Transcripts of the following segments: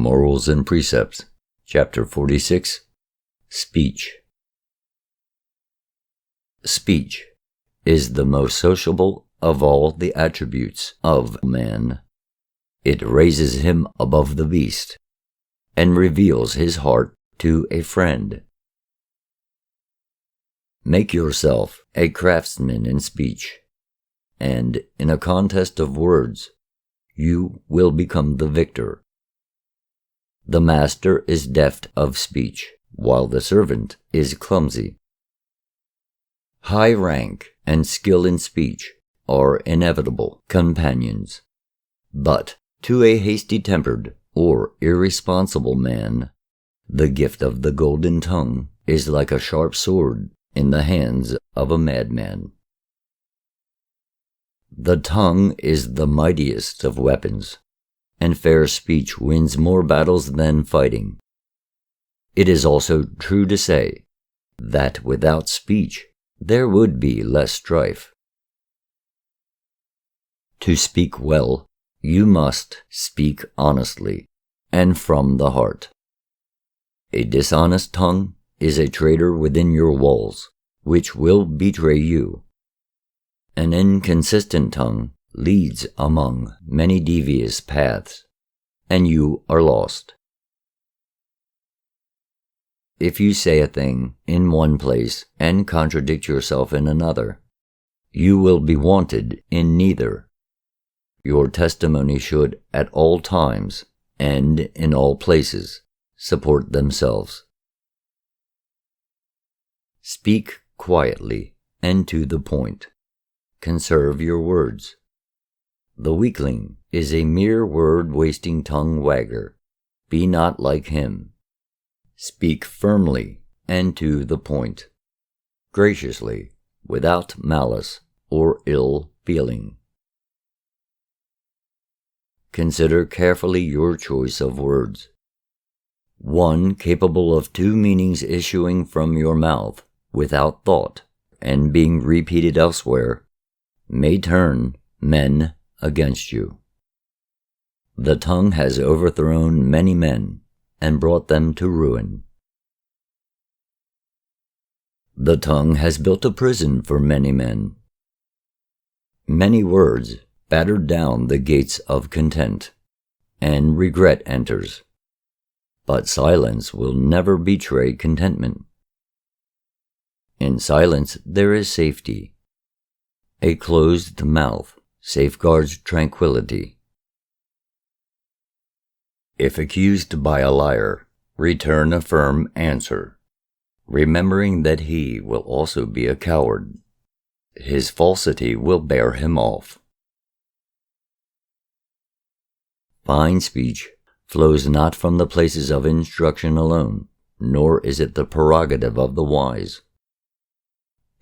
Morals and Precepts, Chapter 46, Speech. Speech is the most sociable of all the attributes of man. It raises him above the beast, and reveals his heart to a friend. Make yourself a craftsman in speech, and in a contest of words, you will become the victor. The master is deft of speech, while the servant is clumsy. High rank and skill in speech are inevitable companions, but to a hasty-tempered or irresponsible man, the gift of the golden tongue is like a sharp sword in the hands of a madman. The tongue is the mightiest of weapons, and fair speech wins more battles than fighting. It is also true to say that without speech there would be less strife. To speak well, you must speak honestly and from the heart. A dishonest tongue is a traitor within your walls, which will betray you. An inconsistent tongue leads among many devious paths, and you are lost. If you say a thing in one place and contradict yourself in another, you will be wanted in neither. Your testimony should at all times and in all places support themselves. Speak quietly and to the point. Conserve your words. The weakling is a mere word-wasting tongue-wagger. Be not like him. Speak firmly and to the point, graciously, without malice or ill feeling. Consider carefully your choice of words. One capable of two meanings issuing from your mouth without thought and being repeated elsewhere may turn men against you. The tongue has overthrown many men and brought them to ruin. The tongue has built a prison for many men. Many words battered down the gates of content, and regret enters. But silence will never betray contentment. In silence there is safety. A closed mouth safeguards tranquility. If accused by a liar, return a firm answer, remembering that he will also be a coward. His falsity will bear him off. Fine speech flows not from the places of instruction alone, nor is it the prerogative of the wise.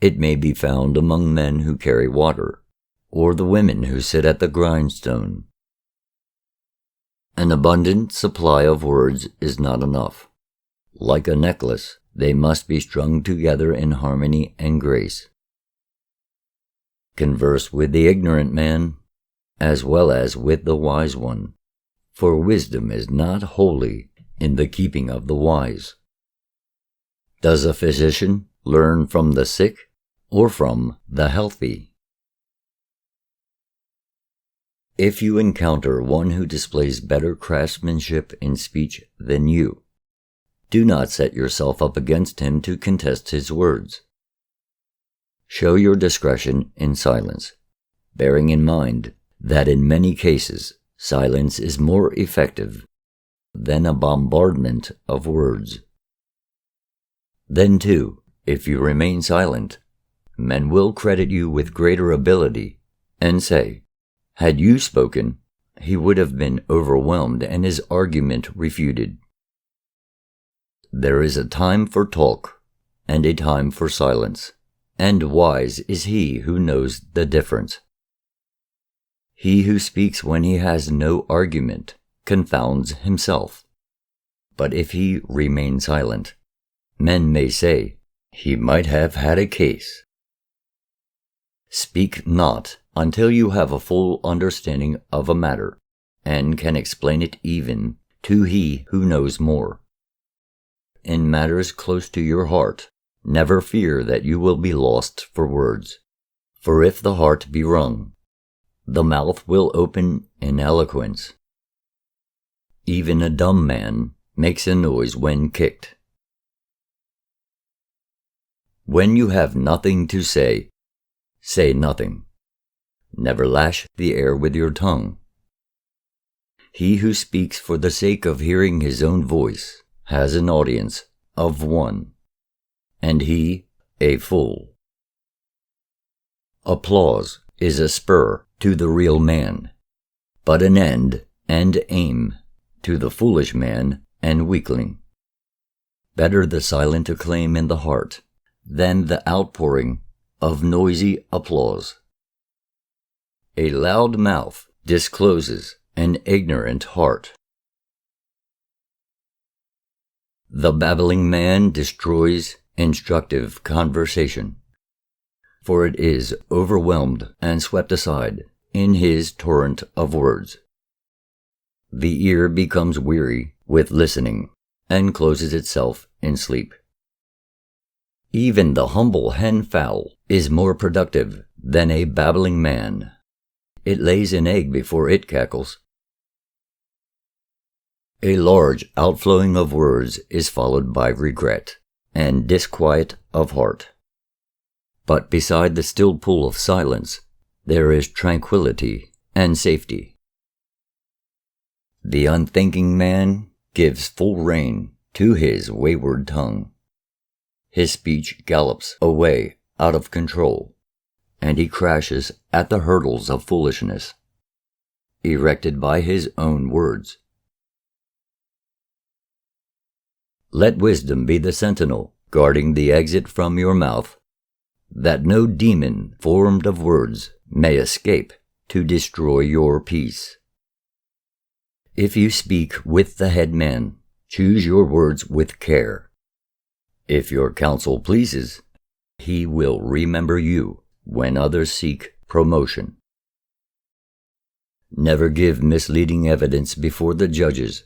It may be found among men who carry water, or the women who sit at the grindstone. An abundant supply of words is not enough. Like a necklace, they must be strung together in harmony and grace. Converse with the ignorant man, as well as with the wise one, for wisdom is not wholly in the keeping of the wise. Does a physician learn from the sick or from the healthy? If you encounter one who displays better craftsmanship in speech than you, do not set yourself up against him to contest his words. Show your discretion in silence, bearing in mind that in many cases silence is more effective than a bombardment of words. Then too, if you remain silent, men will credit you with greater ability and say, "Had you spoken, he would have been overwhelmed and his argument refuted." There is a time for talk and a time for silence, and wise is he who knows the difference. He who speaks when he has no argument confounds himself. But if he remain silent, men may say, "He might have had a case." Speak not until you have a full understanding of a matter, and can explain it even to he who knows more. In matters close to your heart, never fear that you will be lost for words. For if the heart be wrung, the mouth will open in eloquence. Even a dumb man makes a noise when kicked. When you have nothing to say, say nothing. Never lash the air with your tongue. He who speaks for the sake of hearing his own voice has an audience of one, and he a fool. Applause is a spur to the real man, but an end and aim to the foolish man and weakling. Better the silent acclaim in the heart than the outpouring of noisy applause. A loud mouth discloses an ignorant heart. The babbling man destroys instructive conversation, for it is overwhelmed and swept aside in his torrent of words. The ear becomes weary with listening and closes itself in sleep. Even the humble hen-fowl is more productive than a babbling man. It lays an egg before it cackles. A large outflowing of words is followed by regret and disquiet of heart. But beside the still pool of silence, there is tranquility and safety. The unthinking man gives full rein to his wayward tongue. His speech gallops away out of control, and he crashes at the hurdles of foolishness, erected by his own words. Let wisdom be the sentinel guarding the exit from your mouth, that no demon formed of words may escape to destroy your peace. If you speak with the head man, choose your words with care. If your counsel pleases, he will remember you when others seek promotion. Never give misleading evidence before the judges,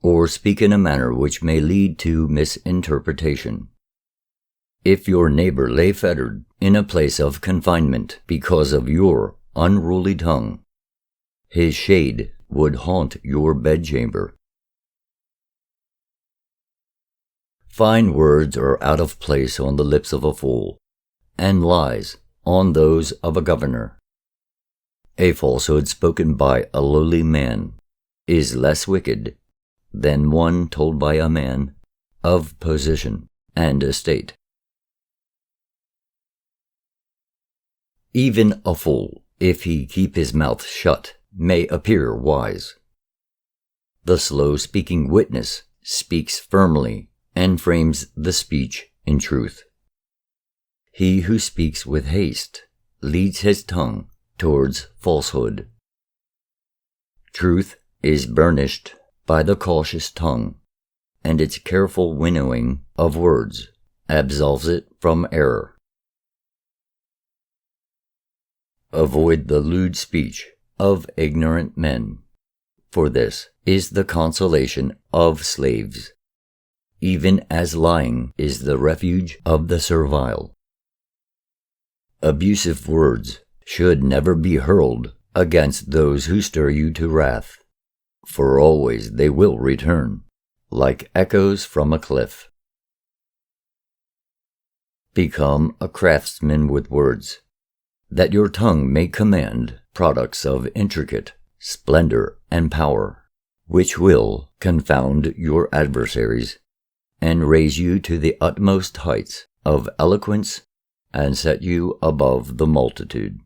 or speak in a manner which may lead to misinterpretation. If your neighbor lay fettered in a place of confinement because of your unruly tongue, his shade would haunt your bedchamber. Fine words are out of place on the lips of a fool, and lies on those of a governor. A falsehood spoken by a lowly man is less wicked than one told by a man of position and estate. Even a fool, if he keep his mouth shut, may appear wise. The slow-speaking witness speaks firmly and frames the speech in truth. He who speaks with haste leads his tongue towards falsehood. Truth is burnished by the cautious tongue, and its careful winnowing of words absolves it from error. Avoid the lewd speech of ignorant men, for this is the consolation of slaves, even as lying is the refuge of the servile. Abusive words should never be hurled against those who stir you to wrath, for always they will return, like echoes from a cliff. Become a craftsman with words, that your tongue may command products of intricate splendor and power, which will confound your adversaries and raise you to the utmost heights of eloquence and set you above the multitude.